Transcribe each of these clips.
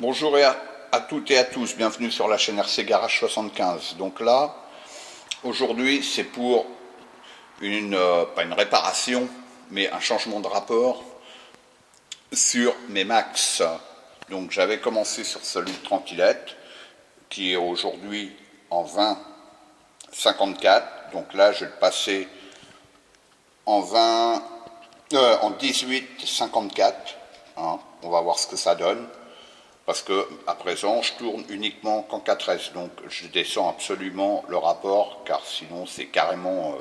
Bonjour à toutes et à tous, bienvenue sur la chaîne RC Garage 75. Donc là, aujourd'hui, c'est pour pas une réparation, mais un changement de rapport sur mes max. Donc j'avais commencé sur celui de Tranquillette, qui est aujourd'hui en 20-54. Donc là, je vais le passer en 18-54. Hein, on va voir ce que ça donne. Parce que à présent, je tourne uniquement qu'en 4S, donc je descends absolument le rapport, car sinon c'est carrément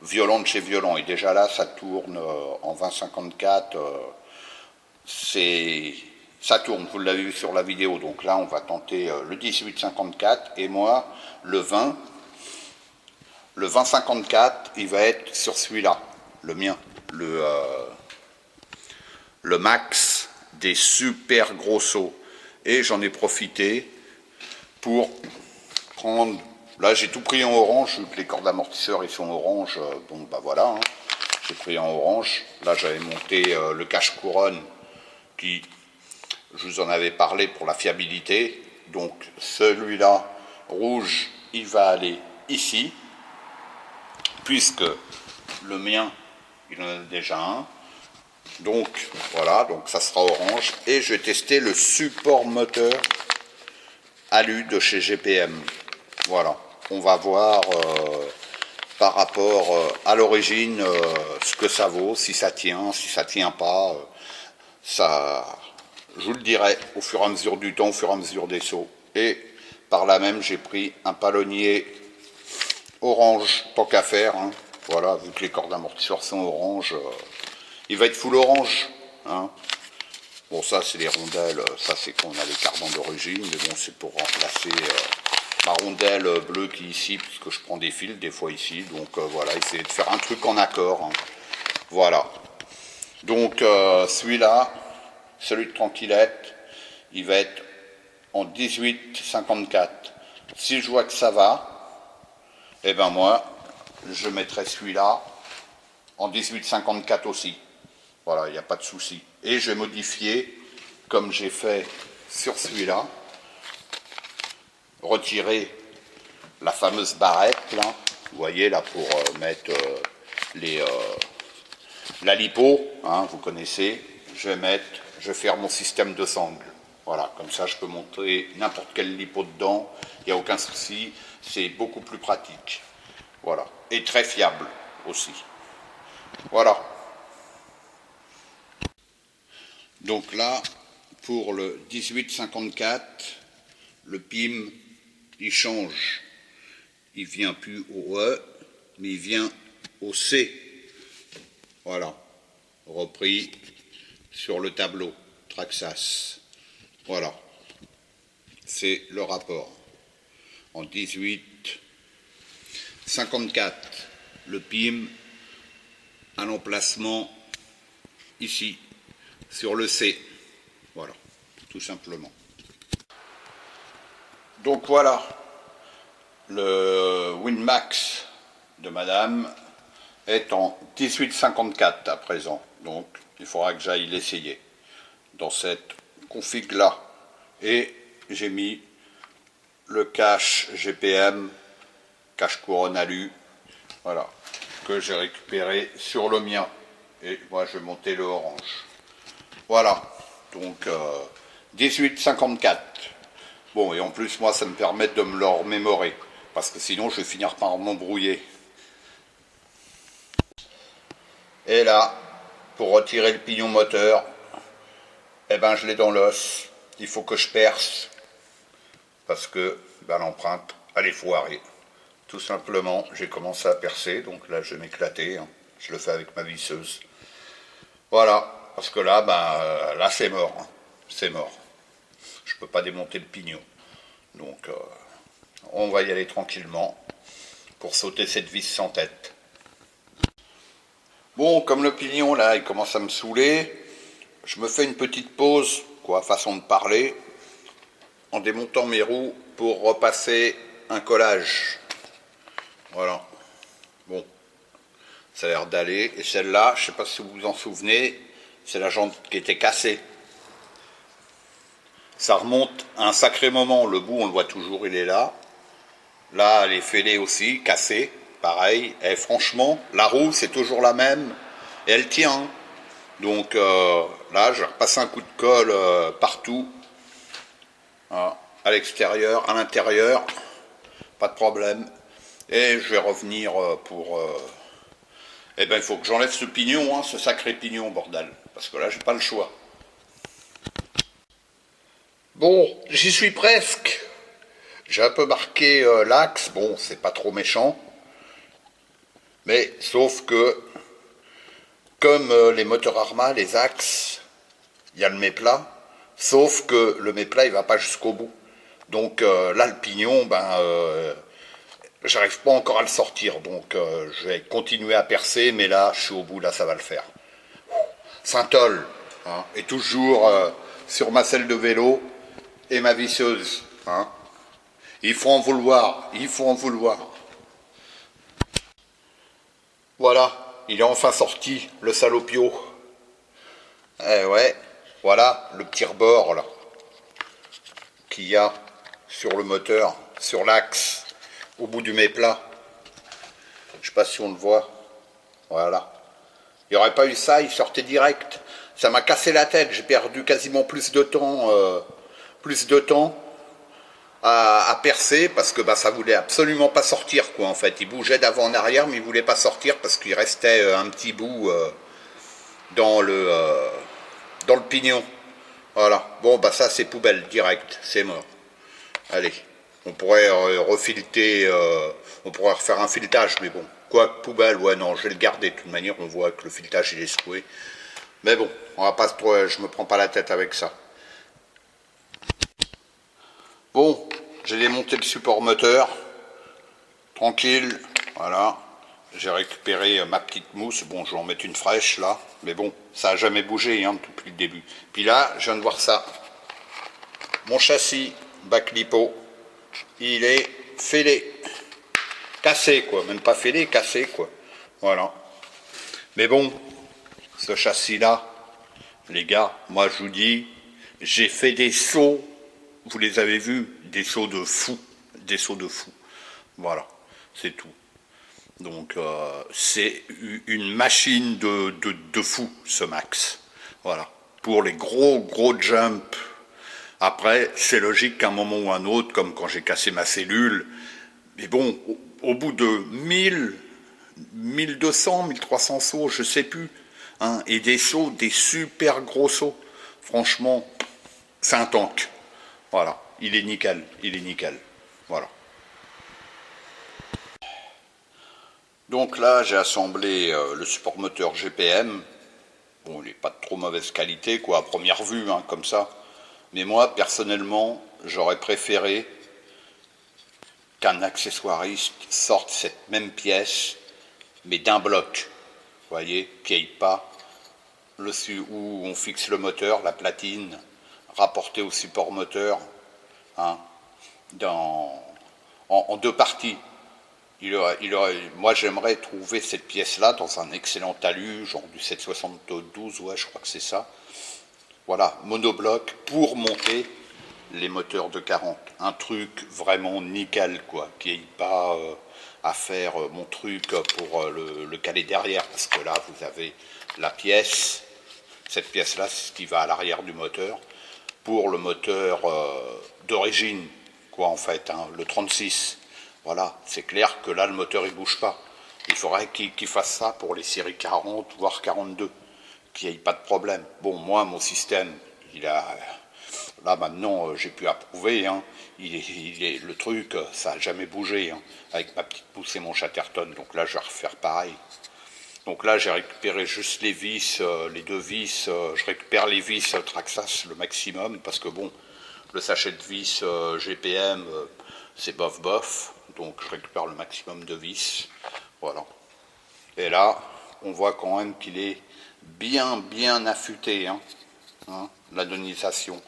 violent de chez violent. Et déjà là, ça tourne en 20-54, ça tourne, vous l'avez vu sur la vidéo. Donc là, on va tenter le 18-54, et moi, le 20-54, il va être sur celui-là, le mien, le max des super gros sauts. Et j'en ai profité pour prendre, là j'ai tout pris en orange, vu que les cordes d'amortisseurs ils sont orange, bon bah voilà, hein, j'ai pris en orange. Là j'avais monté le cache-couronne qui, je vous en avais parlé pour la fiabilité, donc celui-là, rouge, il va aller ici, puisque le mien, il en a déjà un. Donc voilà, donc ça sera orange. Et je vais tester le support moteur alu de chez GPM. Voilà, on va voir par rapport à l'origine ce que ça vaut, si ça tient, si ça tient pas. Ça, je vous le dirai au fur et à mesure du temps, au fur et à mesure des sauts. Et par là même, j'ai pris un palonnier orange, tant qu'à faire. Hein. Voilà, vu que les cordes d'amortisseurs sont orange. Il va être full orange. Hein. Bon, ça, c'est les rondelles. Ça, c'est qu'on a les carbons d'origine. Mais bon, c'est pour remplacer ma rondelle bleue qui est ici, puisque je prends des fils des fois ici. Donc, voilà, essayer de faire un truc en accord. Hein. Voilà. Donc, celui-là, celui de Tranquillette, il va être en 18-54. Si je vois que ça va, eh ben moi, je mettrai celui-là en 18-54 aussi. Voilà, il n'y a pas de souci. Et je vais modifier, comme j'ai fait sur celui-là, retirer la fameuse barrette, là, vous voyez, là, pour mettre la lipo, hein, vous connaissez, je vais faire mon système de sangle. Voilà, comme ça, je peux monter n'importe quel lipo dedans, il n'y a aucun souci, c'est beaucoup plus pratique. Voilà, et très fiable aussi. Voilà. Donc là, pour le 18-54, le PIM, il change. Il ne vient plus au E, mais il vient au C. Voilà. Repris sur le tableau Traxas. Voilà. C'est le rapport. En 18-54, le PIM à l'emplacement ici. Sur le C, voilà, tout simplement. Donc voilà, le Winmax de madame est en 18-54 à présent, donc il faudra que j'aille l'essayer dans cette config là. Et j'ai mis le cache GPM, cache couronne alu, voilà, que j'ai récupéré sur le mien. Et moi je vais monter le orange. Voilà, donc 18-54. Bon, et en plus, moi, ça me permet de me le remémorer, parce que sinon, je vais finir par m'embrouiller. Et là, pour retirer le pignon moteur, eh ben, je l'ai dans l'os. Il faut que je perce, parce que ben, l'empreinte, elle est foirée. Tout simplement, j'ai commencé à percer, donc là, je vais m'éclater. Hein. Je le fais avec ma visseuse. Voilà. Parce que là, là c'est mort. Hein. C'est mort. Je ne peux pas démonter le pignon. Donc, on va y aller tranquillement pour sauter cette vis sans tête. Bon, comme le pignon, là, il commence à me saouler, je me fais une petite pause, quoi, façon de parler, en démontant mes roues pour repasser un collage. Voilà. Bon, ça a l'air d'aller. Et celle-là, je ne sais pas si vous vous en souvenez, c'est la jante qui était cassée. Ça remonte un sacré moment. Le bout, on le voit toujours, il est là. Là, les fêlés aussi, cassés, pareil. Et franchement, la roue, c'est toujours la même. Et elle tient. Donc là, je vais repasser un coup de colle partout. Voilà. À l'extérieur, à l'intérieur. Pas de problème. Et je vais revenir pour... Eh ben, il faut que j'enlève ce pignon, hein, ce sacré pignon, bordel. Parce que là, j'ai pas le choix. Bon, j'y suis presque. J'ai un peu marqué l'axe. Bon, c'est pas trop méchant. Mais, sauf que, comme les moteurs Arma, les axes, il y a le méplat. Sauf que le méplat, il va pas jusqu'au bout. Donc là, le pignon, j'arrive pas encore à le sortir. Donc je vais continuer à percer, mais là, je suis au bout, là, ça va le faire. Saint-Ol, hein, et toujours sur ma selle de vélo et ma visseuse. Hein. Il faut en vouloir, il faut en vouloir. Voilà, il est enfin sorti, le salopio. Eh ouais, voilà le petit rebord là qu'il y a sur le moteur, sur l'axe, au bout du méplat. Je sais pas si on le voit. Voilà. Il n'y aurait pas eu ça, il sortait direct. Ça m'a cassé la tête, j'ai perdu quasiment plus de temps à percer parce que ça voulait absolument pas sortir quoi en fait. Il bougeait d'avant en arrière mais il voulait pas sortir parce qu'il restait un petit bout dans le pignon. Voilà. Bon ça c'est poubelle direct, c'est mort. Allez, on pourrait refilter, on pourrait refaire un filetage mais bon. Quoi, poubelle, ouais non, je vais le garder de toute manière, on voit que le filetage il est secoué. Mais bon, on va pas trop, je me prends pas la tête avec ça. Bon, j'ai démonté le support moteur, tranquille, voilà. J'ai récupéré ma petite mousse, bon je vais en mettre une fraîche là, mais bon, ça a jamais bougé hein, depuis le début. Puis là, je viens de voir ça. Mon châssis Backlipo, il est fêlé. Cassé quoi, même pas fêlé, cassé quoi. Voilà. Mais bon, ce châssis-là, les gars, moi je vous dis, j'ai fait des sauts, vous les avez vus, des sauts de fou, des sauts de fou. Voilà, c'est tout. Donc c'est une machine de fou, ce Max. Voilà. Pour les gros jumps. Après, c'est logique qu'à un moment ou un autre, comme quand j'ai cassé ma cellule, mais bon, au bout de 1000, 1200, 1300 sauts, je sais plus, hein, et des sauts, des super gros sauts, franchement, c'est un tank. Voilà, il est nickel, voilà. Donc là, j'ai assemblé le support moteur GPM. Bon, il n'est pas de trop mauvaise qualité, quoi, à première vue, hein, comme ça. Mais moi, personnellement, j'aurais préféré qu'un accessoiriste sorte cette même pièce, mais d'un bloc, vous voyez, qu'il n'y ait pas où on fixe le moteur, la platine, rapportée au support moteur, hein, en deux parties. Moi, j'aimerais trouver cette pièce-là dans un excellent talus, genre du 772, ouais, je crois que c'est ça. Voilà, monobloc pour monter les moteurs de 40. Un truc vraiment nickel, quoi, qui n'ait pas à faire mon truc pour le caler derrière, parce que là, vous avez la pièce, cette pièce-là, c'est ce qui va à l'arrière du moteur, pour le moteur d'origine, quoi, en fait, hein, le 36. Voilà, c'est clair que là, le moteur, il bouge pas. Il faudrait qu'il fasse ça pour les séries 40, voire 42, qu'il n'y ait pas de problème. Bon, moi, mon système, il a... Là, maintenant, j'ai pu approuver, hein. Le truc, ça n'a jamais bougé, hein, avec ma petite pousse et mon Chatterton. Donc là, je vais refaire pareil. Donc là, j'ai récupéré juste les vis, les deux vis. Je récupère les vis Traxxas le maximum, parce que bon, le sachet de vis GPM, c'est bof. Donc je récupère le maximum de vis. Voilà. Et là, on voit quand même qu'il est bien affûté, hein, l'adonisation.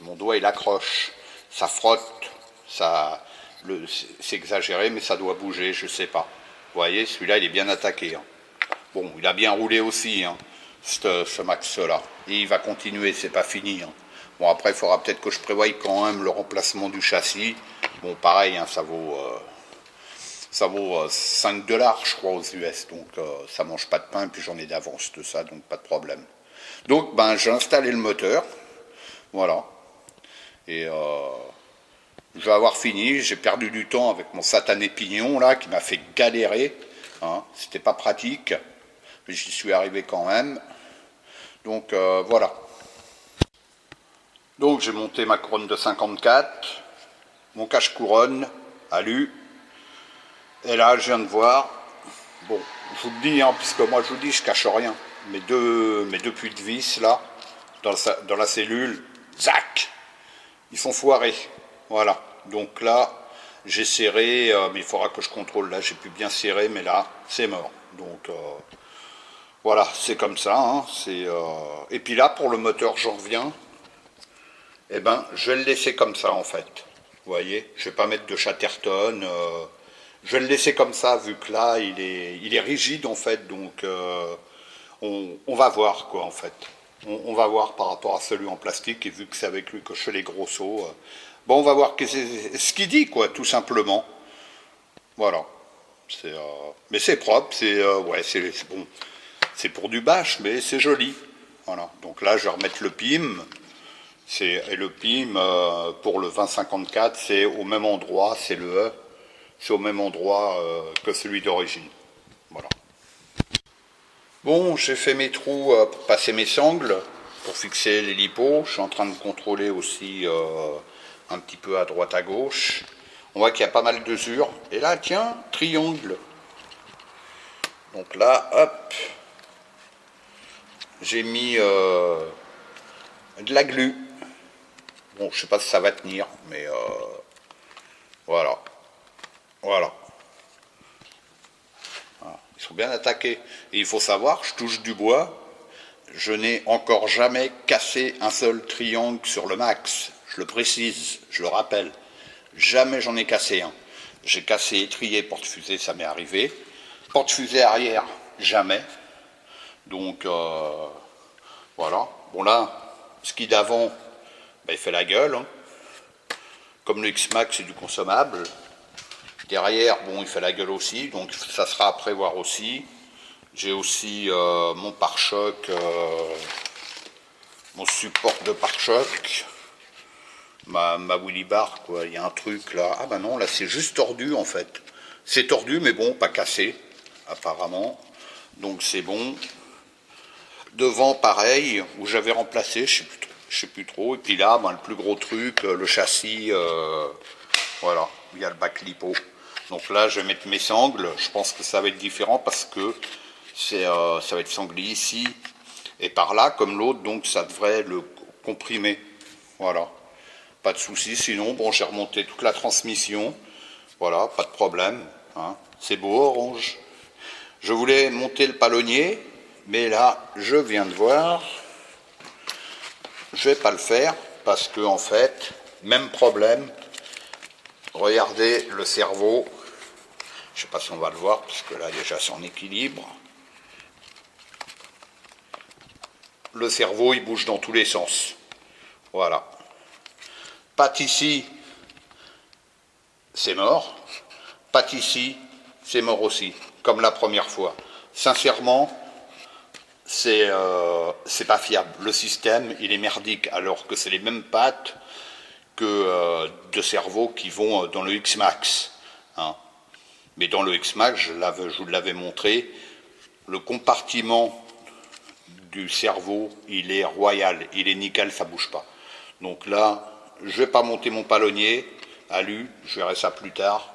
Mon doigt il accroche, ça frotte, c'est exagéré mais ça doit bouger, je sais pas. Vous voyez, celui-là il est bien attaqué. Hein. Bon, il a bien roulé aussi, hein, ce Max là. Et il va continuer, c'est pas fini. Hein. Bon, après, il faudra peut-être que je prévoie quand même le remplacement du châssis. Bon, pareil, hein, ça vaut 5 $, je crois, aux US. Donc, ça mange pas de pain, et puis j'en ai d'avance de ça, donc pas de problème. Donc, ben, j'ai installé le moteur. Voilà. Et je vais avoir fini. J'ai perdu du temps avec mon satané pignon, là, qui m'a fait galérer. Hein. C'était pas pratique. Mais j'y suis arrivé quand même. Donc, voilà. Donc, j'ai monté ma couronne de 54. Mon cache-couronne, alu. Et là, je viens de voir. Bon, je vous le dis, hein, puisque moi, je vous dis, je cache rien. Mes deux puits de vis, là, dans la cellule, zac, ils sont foirés. Voilà. Donc là, j'ai serré, mais il faudra que je contrôle. Là, j'ai pu bien serrer, mais là, c'est mort. Donc, voilà, c'est comme ça. Hein, et puis là, pour le moteur, j'en reviens. Eh ben, je vais le laisser comme ça, en fait. Vous voyez, je vais pas mettre de Chatterton. Je vais le laisser comme ça, vu que là, il est rigide, en fait. Donc, on va voir, quoi, en fait. On va voir par rapport à celui en plastique, et vu que c'est avec lui que je fais les gros sauts. Bon, on va voir ce qu'il dit, quoi, tout simplement. Voilà. Mais c'est propre, ouais, c'est bon. C'est pour du bâche, mais c'est joli. Voilà. Donc là, je vais remettre le PIM. Et le PIM, pour le 2054, c'est au même endroit, c'est le E. C'est au même endroit que celui d'origine. Voilà. Bon, j'ai fait mes trous pour passer mes sangles, pour fixer les lipots. Je suis en train de contrôler aussi un petit peu à droite à gauche. On voit qu'il y a pas mal d'usure. Et là, tiens, triangle. Donc là, hop, j'ai mis de la glu. Bon, je sais pas si ça va tenir, mais voilà. Voilà. Ils sont bien attaqués. Et il faut savoir, je touche du bois, je n'ai encore jamais cassé un seul triangle sur le max. Je le précise, je le rappelle. Jamais j'en ai cassé un. J'ai cassé étrier, porte-fusée, ça m'est arrivé. Porte-fusée arrière, jamais. Donc, voilà. Bon là, ce qui d'avant, ben, il fait la gueule. Hein. Comme le X-Max, c'est du consommable. Derrière, bon, il fait la gueule aussi, donc ça sera à prévoir aussi. J'ai aussi mon pare-choc, mon support de pare-choc, ma Willy Bar, quoi. Il y a un truc là. Ah ben non, là c'est juste tordu en fait. C'est tordu, mais bon, pas cassé, apparemment. Donc c'est bon. Devant, pareil, où j'avais remplacé, je sais plus trop. Et puis là, ben, le plus gros truc, le châssis, voilà, il y a le bac lipo. Donc là, je vais mettre mes sangles. Je pense que ça va être différent parce que ça va être sanglé ici et par là, comme l'autre. Donc ça devrait le comprimer. Voilà. Pas de souci. Sinon, bon, j'ai remonté toute la transmission. Voilà, pas de problème. Hein. C'est beau, orange. Je voulais monter le palonnier, mais là, je viens de voir. Je vais pas le faire parce que, en fait, même problème. Regardez le cerveau. Je ne sais pas si on va le voir, puisque là déjà c'est en équilibre. Le cerveau, il bouge dans tous les sens. Voilà. Patte ici, c'est mort. Patte ici, c'est mort aussi, comme la première fois. Sincèrement, c'est pas fiable. Le système, il est merdique, alors que c'est les mêmes pattes que de cerveau qui vont dans le X-Max. Hein. Mais dans le X-Max, je vous l'avais montré, le compartiment du cerveau, il est royal, il est nickel, ça bouge pas. Donc là, je vais pas monter mon palonnier, alu, je verrai ça plus tard.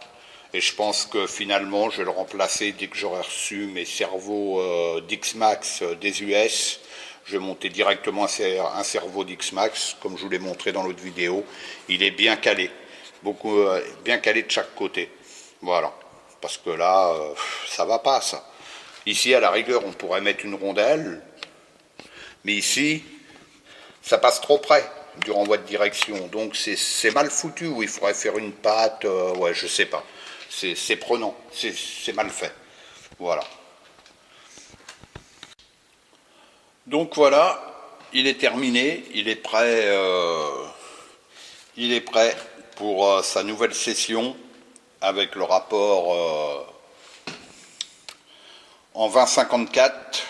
Et je pense que finalement, je vais le remplacer dès que j'aurai reçu mes cerveaux d'X-Max des US. Je vais monter directement un cerveau d'X-Max, comme je vous l'ai montré dans l'autre vidéo. Il est bien calé, bien calé de chaque côté. Voilà. Parce que là, ça va pas, ça. Ici, à la rigueur, on pourrait mettre une rondelle, mais ici, ça passe trop près du renvoi de direction. Donc, c'est mal foutu, où il faudrait faire une patte, ouais, je sais pas. C'est prenant, c'est mal fait. Voilà. Donc, voilà. il est terminé, il est prêt pour sa nouvelle session avec le rapport en 2054.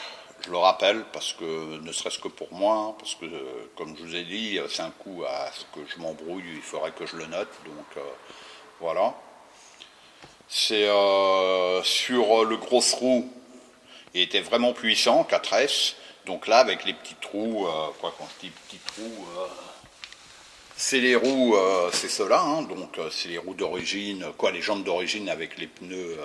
Je le rappelle parce que, ne serait-ce que pour moi, parce que comme je vous ai dit, c'est un coup à ce que je m'embrouille, il faudrait que je le note, donc voilà. C'est sur le gros roue, il était vraiment puissant, 4S, donc là avec les petits trous, quoi quand je dis petits trous, c'est les roues, c'est ceux-là, hein, donc c'est les roues d'origine, quoi les jantes d'origine avec les pneus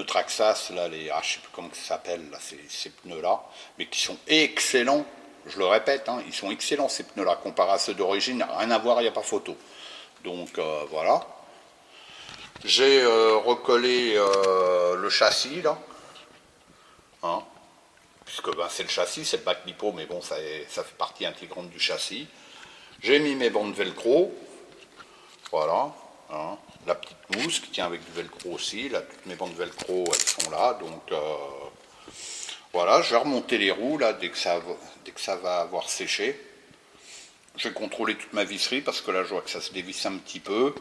Traxxas, là, je ne sais plus comment ça s'appelle, ces pneus-là, mais qui sont excellents, je le répète, hein, ils sont excellents ces pneus-là, comparé à ceux d'origine, rien à voir, il n'y a pas photo. Donc voilà. J'ai recollé le châssis, là, hein, puisque ben, c'est le châssis, c'est le bac lipo, mais bon, ça fait partie intégrante du châssis. J'ai mis mes bandes velcro, voilà, hein. La petite mousse qui tient avec du velcro aussi, là, toutes mes bandes velcro elles sont là, donc voilà, je vais remonter les roues là dès que ça va avoir séché. Je vais contrôler toute ma visserie parce que là je vois que ça se dévisse un petit peu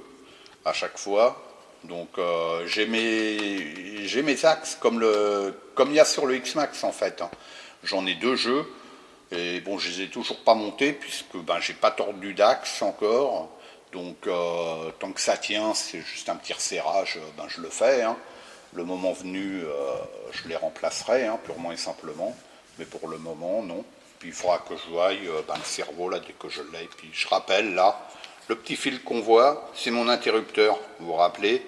à chaque fois. Donc j'ai mes axes comme il y a sur le X-Max en fait, hein. J'en ai deux jeux et bon je les ai toujours pas montés puisque ben j'ai pas tordu d'axe encore. Donc tant que ça tient, c'est juste un petit resserrage, ben, je le fais, hein. Le moment venu, je les remplacerai, hein, purement et simplement. Mais pour le moment, non. Puis il faudra que je voie ben, le cerveau là dès que je l'ai. Puis je rappelle là, le petit fil qu'on voit, c'est mon interrupteur. Vous vous rappelez,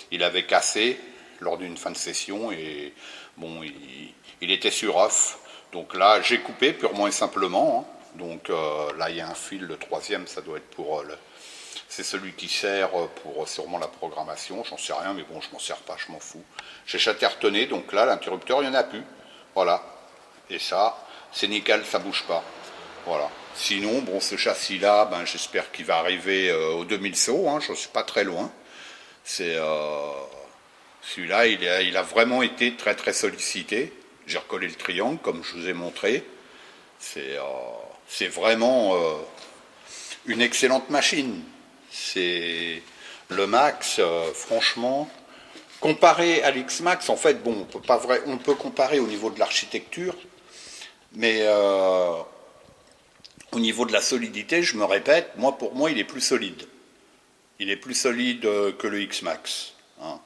il avait cassé lors d'une fin de session et bon, il était sur off. Donc là, j'ai coupé purement et simplement, hein. Donc là, il y a un fil, le troisième, ça doit être pour c'est celui qui sert pour sûrement la programmation, j'en sais rien, mais bon, je m'en sers pas, je m'en fous. J'ai chattertonné, donc là, l'interrupteur, il n'y en a plus. Voilà. Et ça, c'est nickel, ça bouge pas. Voilà. Sinon, bon, ce châssis-là, ben, j'espère qu'il va arriver au 2000 sauts, hein, je ne suis pas très loin. C'est celui-là, il a vraiment été très très sollicité. J'ai recollé le triangle, comme je vous ai montré. C'est vraiment une excellente machine. C'est le Max, franchement, comparé à l'X-Max, en fait, bon, on peut comparer au niveau de l'architecture, mais au niveau de la solidité, je me répète, pour moi, il est plus solide. Il est plus solide que le X-Max, hein.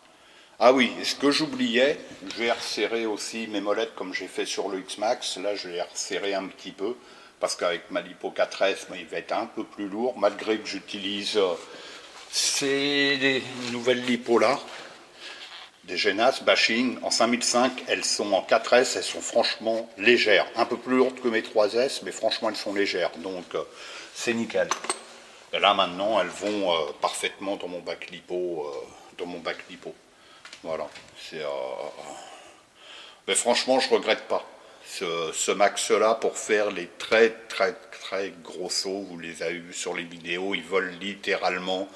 Ah oui, ce que j'oubliais, je vais resserrer aussi mes molettes comme j'ai fait sur le X-Max. Là, je vais resserrer un petit peu, parce qu'avec ma Lipo 4S, il va être un peu plus lourd, malgré que j'utilise ces nouvelles Lipo là, des Genas Bashing en 5005, elles sont en 4S, elles sont franchement légères, un peu plus lourdes que mes 3S, mais franchement elles sont légères, donc c'est nickel. Et là maintenant, elles vont parfaitement dans mon bac Lipo, Voilà, mais franchement, je regrette pas. Ce max-là, pour faire les très très très gros sauts, vous les avez vus sur les vidéos, ils volent littéralement,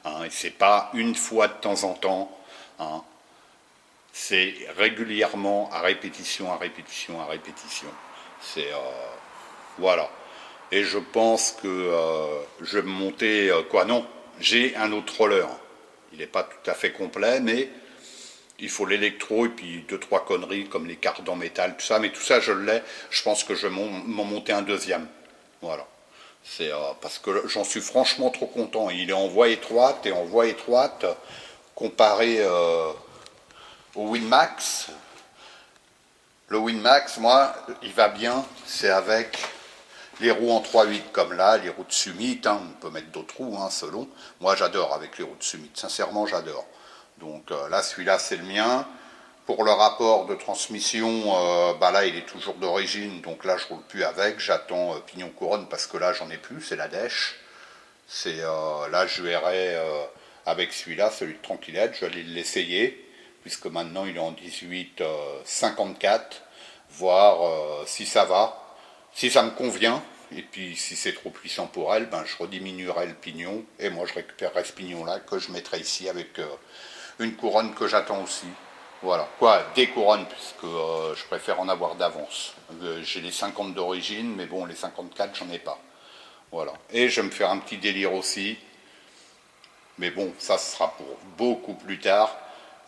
hein, et c'est pas une fois de temps en temps, hein, c'est régulièrement, à répétition, à répétition, à répétition. C'est voilà. Et je pense que je vais me monter quoi, non, j'ai un autre roller. Il n'est pas tout à fait complet, mais il faut l'électro et puis deux trois conneries comme les cartes en métal, tout ça, mais tout ça je l'ai. Je pense que je vais m'en monter un deuxième. Voilà. C'est parce que j'en suis franchement trop content. Il est en voie étroite et en voie étroite comparé au Winmax. Le Winmax, moi, il va bien. C'est avec les roues en 3/8 comme là, les roues de Summit. Hein, on peut mettre d'autres roues, hein, selon. Moi, j'adore avec les roues de Summit. Sincèrement, j'adore. Donc là, celui-là, c'est le mien. Pour le rapport de transmission, bah là, il est toujours d'origine. Donc là, je roule plus avec. J'attends pignon couronne parce que là, j'en ai plus. C'est la dèche. Là, je verrai avec celui-là, celui de Tranquillette. Je vais aller l'essayer puisque maintenant, il est en 18,54. Voir si ça va. Si ça me convient. Et puis, si c'est trop puissant pour elle, ben, je rediminuerai le pignon. Et moi, je récupérerai ce pignon-là que je mettrai ici avec une couronne que j'attends aussi. Voilà, quoi, des couronnes, puisque je préfère en avoir d'avance. J'ai les 50 d'origine, mais bon, les 54, j'en ai pas. Voilà. Et je vais me faire un petit délire aussi. Mais bon, ça sera pour beaucoup plus tard.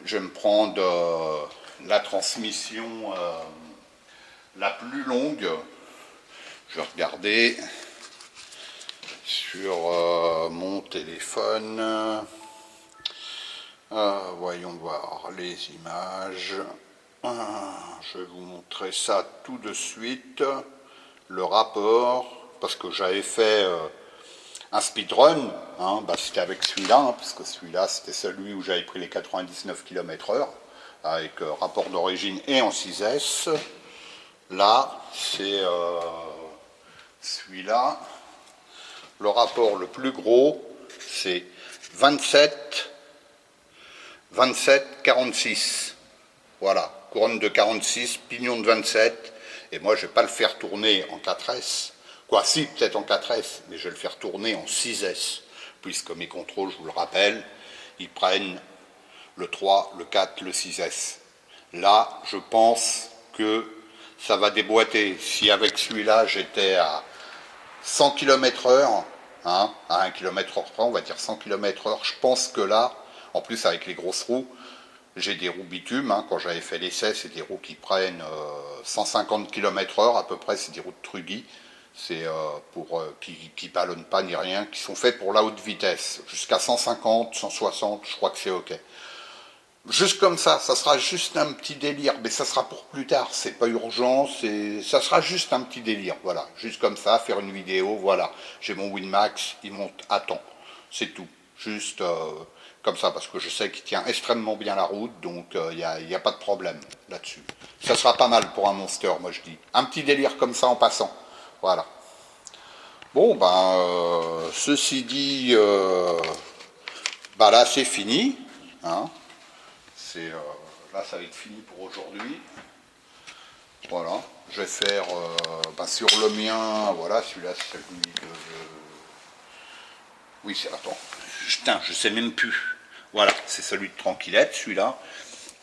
Je vais me prendre la transmission la plus longue. Je vais regarder sur mon téléphone. Voyons voir les images. Je vais vous montrer ça tout de suite. Le rapport, parce que j'avais fait un speedrun, hein, bah c'était avec celui-là, hein, parce que celui-là c'était celui où j'avais pris les 99 km/h, avec rapport d'origine et en 6S. Là, c'est celui-là. Le rapport le plus gros, c'est 27-46. Voilà, couronne de 46, pignon de 27. Et moi, je ne vais pas le faire tourner en 4S. Quoi, si, peut-être en 4S, mais je vais le faire tourner en 6S. Puisque mes contrôles, je vous le rappelle, ils prennent le 3, le 4, le 6S. Là, je pense que ça va déboîter. Si avec celui-là, j'étais à 100 km/h, hein, à 1 km/h, on va dire 100 km/h, je pense que là, en plus avec les grosses roues, j'ai des roues bitume, hein, quand j'avais fait l'essai, c'est des roues qui prennent 150 km/h à peu près, c'est des roues de Trugy, c'est qui ballonnent pas ni rien, qui sont faits pour la haute vitesse, jusqu'à 150, 160, je crois que c'est ok. Juste comme ça sera juste un petit délire, mais ça sera pour plus tard, c'est pas urgent, ça sera juste un petit délire, voilà, juste comme ça, faire une vidéo, voilà, j'ai mon Winmax, il monte à temps, c'est tout, juste comme ça, parce que je sais qu'il tient extrêmement bien la route, donc il n'y a pas de problème là-dessus. Ça sera pas mal pour un monster, moi je dis, un petit délire comme ça en passant, voilà. Bon, ben, ceci dit, ben là c'est fini, hein. Là ça va être fini pour aujourd'hui. Voilà, je vais faire ben sur le mien, voilà, celui-là c'est celui de... Oui, c'est... Attends, putain, je sais même plus. Voilà, c'est celui de Tranquillette, celui-là.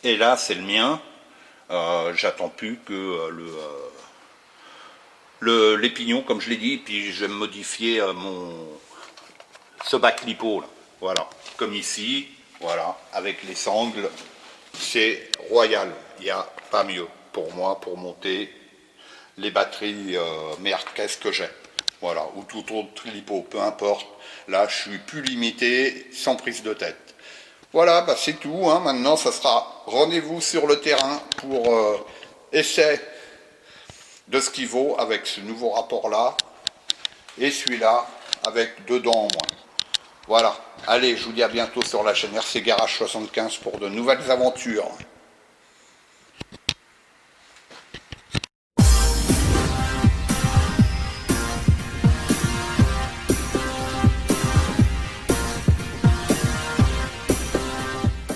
Et là, c'est le mien. J'attends plus que les pignons, comme je l'ai dit, puis je vais me modifier ce bac lipo, là. Voilà, comme ici, voilà, avec les sangles. C'est royal, il n'y a pas mieux pour moi pour monter les batteries Merckx que j'ai. Voilà, ou tout autre lipo, peu importe. Là, je suis plus limité, sans prise de tête. Voilà, bah c'est tout. Hein. Maintenant, ça sera rendez-vous sur le terrain pour essai de ce qu'il vaut avec ce nouveau rapport-là. Et celui-là, avec 2 dents en moins. Voilà. Allez, je vous dis à bientôt sur la chaîne RC Garage 75 pour de nouvelles aventures.